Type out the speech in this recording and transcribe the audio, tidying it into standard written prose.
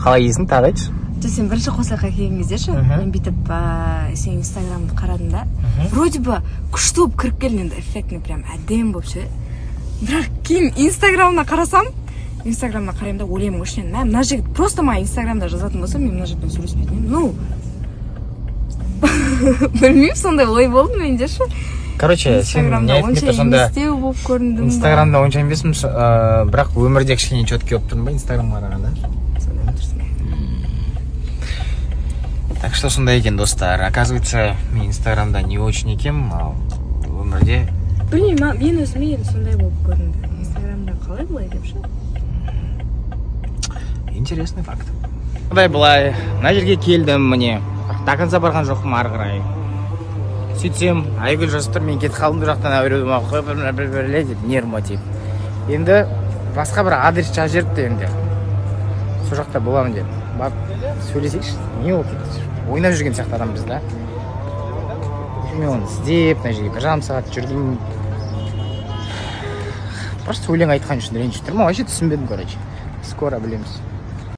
Қалай есің тағы айтшы? Сен бірінші қосылаққа келген кезде ше, мен бүйтіп сен инстаграмды қарадым да, вроде бы күшті болып кіріп келдің, енді эффектный прям әдем болып ше. Бірақ кейін инстаграмына қарасам, инстаграмына қараймын да ойлаймын ішінен, мына жігіт просто маған инстаграмда жазатын болса, мен мына жігітпен сөйлеспейтін едім. Ну, білмеймін, сондай ой болды менде ше. Короче, сен не айтып сонда инстаграмда онша емеспін, бірақ өмірде кішкене четкий болып тұрмын ба инстаграмға қарағанда? Так что сондай екен достар. Оказывается, мен инстаграмда не очень екем, ал өмірде... Білмеймін, мен өзіме сондай болып көрінді. Инстаграмда қалай бұлай деп ше? Интересный факт. Былай, мына жерге келдім, міне. До конца барған жоқпын ары қарай. Сөйтсем, Айгүл жазып тұр, мен кетіп қалдым бұл жақтан әуреуді мақы деп нервыма тиіп. Енді басқа бір адрес жазып жіберіпті енді. Сол жақта боламын деп. Барып сөйлесейікші. Не ол кетті? Ойнап жүрген сияқты адам біз да. Мен оны іздеп, мына жерге 1 жарым сағат жүрдім. Просто өлең айтқан үшін ренжіп тұрмын. Вообще түсінбедім, короче. Скоро білеміз.